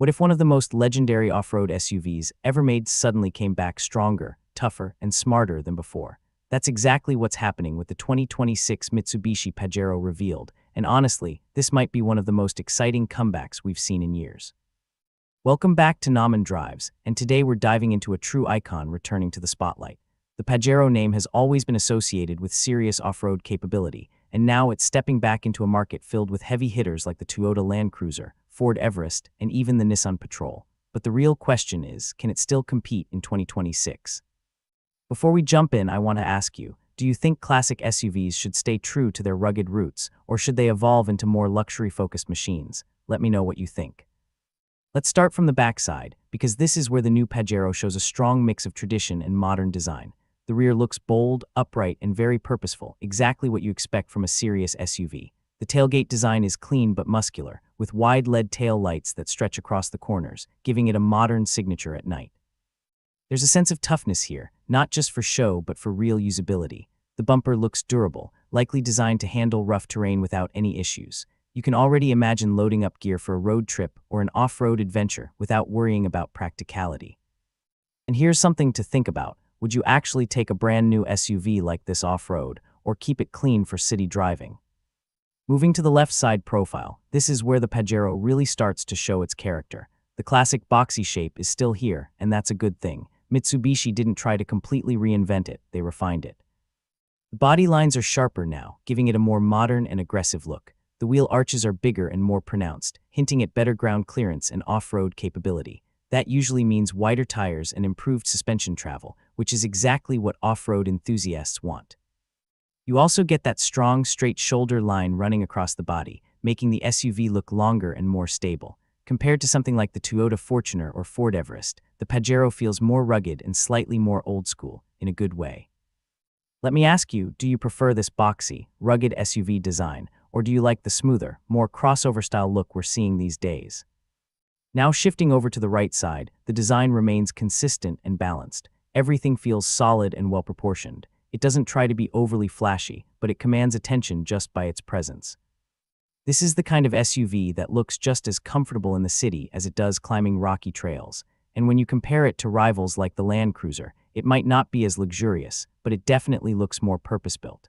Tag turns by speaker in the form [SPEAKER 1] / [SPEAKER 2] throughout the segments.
[SPEAKER 1] What if one of the most legendary off-road SUVs ever made suddenly came back stronger, tougher, and smarter than before? That's exactly what's happening with the 2026 Mitsubishi Pajero revealed, and honestly, this might be one of the most exciting comebacks we've seen in years. Welcome back to Namen Drives, and today we're diving into a true icon returning to the spotlight. The Pajero name has always been associated with serious off-road capability, and now it's stepping back into a market filled with heavy hitters like the Toyota Land Cruiser, Ford Everest, and even the Nissan Patrol. But the real question is, can it still compete in 2026? Before we jump in, I want to ask you, do you think classic SUVs should stay true to their rugged roots, or should they evolve into more luxury-focused machines? Let me know what you think. Let's start from the backside, because this is where the new Pajero shows a strong mix of tradition and modern design. The rear looks bold, upright, and very purposeful, exactly what you expect from a serious SUV. The tailgate design is clean but muscular, with wide LED tail lights that stretch across the corners, giving it a modern signature at night. There's a sense of toughness here, not just for show but for real usability. The bumper looks durable, likely designed to handle rough terrain without any issues. You can already imagine loading up gear for a road trip or an off-road adventure without worrying about practicality. And here's something to think about. Would you actually take a brand new SUV like this off-road, or keep it clean for city driving? Moving to the left side profile, this is where the Pajero really starts to show its character. The classic boxy shape is still here, and that's a good thing. Mitsubishi didn't try to completely reinvent it, they refined it. The body lines are sharper now, giving it a more modern and aggressive look. The wheel arches are bigger and more pronounced, hinting at better ground clearance and off-road capability. That usually means wider tires and improved suspension travel, which is exactly what off-road enthusiasts want. You also get that strong, straight shoulder line running across the body, making the SUV look longer and more stable. Compared to something like the Toyota Fortuner or Ford Everest, the Pajero feels more rugged and slightly more old-school, in a good way. Let me ask you, do you prefer this boxy, rugged SUV design, or do you like the smoother, more crossover-style look we're seeing these days? Now shifting over to the right side, the design remains consistent and balanced. Everything feels solid and well-proportioned. It doesn't try to be overly flashy, but it commands attention just by its presence. This is the kind of SUV that looks just as comfortable in the city as it does climbing rocky trails. And when you compare it to rivals like the Land Cruiser, it might not be as luxurious, but it definitely looks more purpose-built.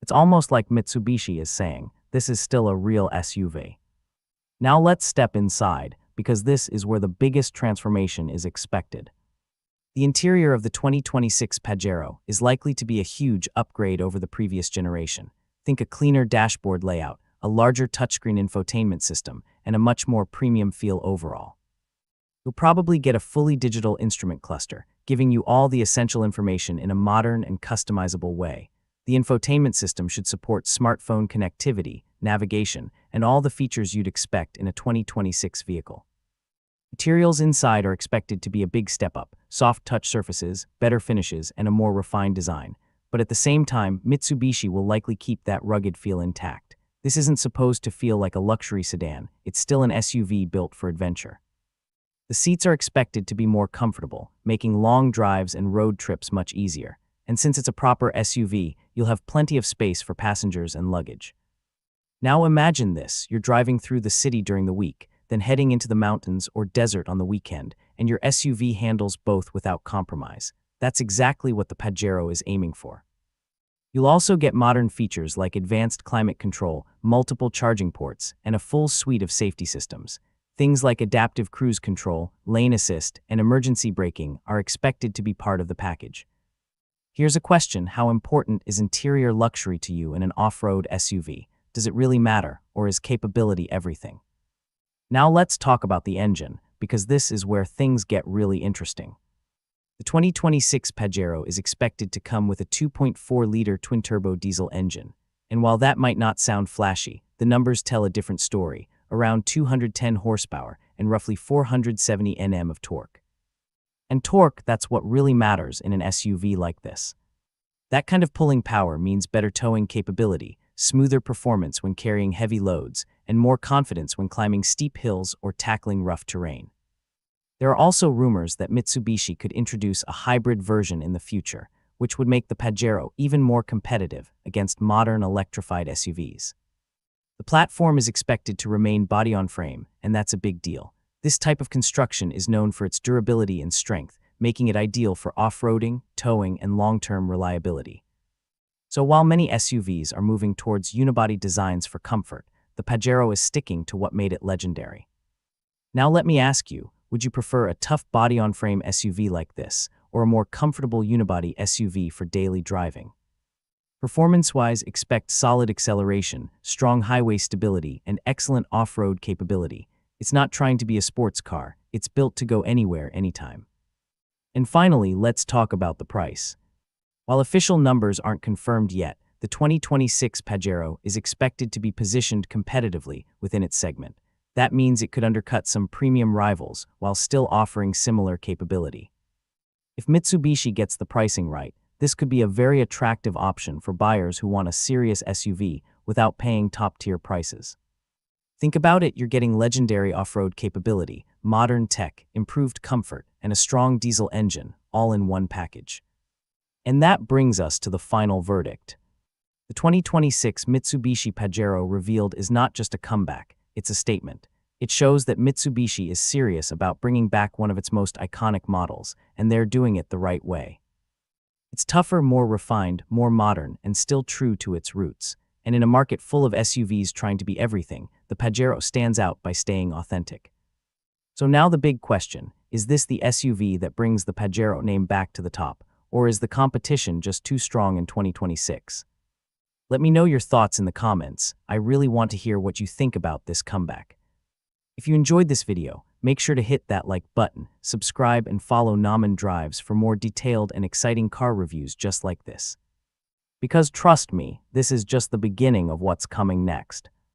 [SPEAKER 1] It's almost like Mitsubishi is saying, this is still a real SUV. Now let's step inside, because this is where the biggest transformation is expected. The interior of the 2026 Pajero is likely to be a huge upgrade over the previous generation. Think a cleaner dashboard layout, a larger touchscreen infotainment system, and a much more premium feel overall. You'll probably get a fully digital instrument cluster, giving you all the essential information in a modern and customizable way. The infotainment system should support smartphone connectivity, navigation, and all the features you'd expect in a 2026 vehicle. Materials inside are expected to be a big step up: soft touch surfaces, better finishes, and a more refined design. But at the same time, Mitsubishi will likely keep that rugged feel intact. This isn't supposed to feel like a luxury sedan, it's still an SUV built for adventure. The seats are expected to be more comfortable, making long drives and road trips much easier. And since it's a proper SUV, you'll have plenty of space for passengers and luggage. Now imagine this: you're driving through the city during the week, then heading into the mountains or desert on the weekend, and your SUV handles both without compromise. That's exactly what the Pajero is aiming for. You'll also get modern features like advanced climate control, multiple charging ports, and a full suite of safety systems. Things like adaptive cruise control, lane assist, and emergency braking are expected to be part of the package. Here's a question: how important is interior luxury to you in an off-road SUV? Does it really matter, or is capability everything? Now let's talk about the engine, because this is where things get really interesting. The 2026 Pajero is expected to come with a 2.4-liter twin-turbo diesel engine. And while that might not sound flashy, the numbers tell a different story: around 210 horsepower and roughly 470 Nm of torque. And torque, that's what really matters in an SUV like this. That kind of pulling power means better towing capability, smoother performance when carrying heavy loads, and more confidence when climbing steep hills or tackling rough terrain. There are also rumors that Mitsubishi could introduce a hybrid version in the future, which would make the Pajero even more competitive against modern electrified SUVs. The platform is expected to remain body-on-frame, and that's a big deal. This type of construction is known for its durability and strength, making it ideal for off-roading, towing, and long-term reliability. So while many SUVs are moving towards unibody designs for comfort, the Pajero is sticking to what made it legendary. Now let me ask you, would you prefer a tough body-on-frame SUV like this, or a more comfortable unibody SUV for daily driving? Performance-wise, expect solid acceleration, strong highway stability, and excellent off-road capability. It's not trying to be a sports car, it's built to go anywhere, anytime. And finally, let's talk about the price. While official numbers aren't confirmed yet, the 2026 Pajero is expected to be positioned competitively within its segment. That means it could undercut some premium rivals while still offering similar capability. If Mitsubishi gets the pricing right, this could be a very attractive option for buyers who want a serious SUV without paying top-tier prices. Think about it, you're getting legendary off-road capability, modern tech, improved comfort, and a strong diesel engine, all in one package. And that brings us to the final verdict. The 2026 Mitsubishi Pajero revealed is not just a comeback, it's a statement. It shows that Mitsubishi is serious about bringing back one of its most iconic models, and they're doing it the right way. It's tougher, more refined, more modern, and still true to its roots. And in a market full of SUVs trying to be everything, the Pajero stands out by staying authentic. So now the big question, is this the SUV that brings the Pajero name back to the top, or is the competition just too strong in 2026? Let me know your thoughts in the comments. I really want to hear what you think about this comeback. If you enjoyed this video, make sure to hit that like button, subscribe, and follow Namen Drives for more detailed and exciting car reviews just like this. Because trust me, this is just the beginning of what's coming next.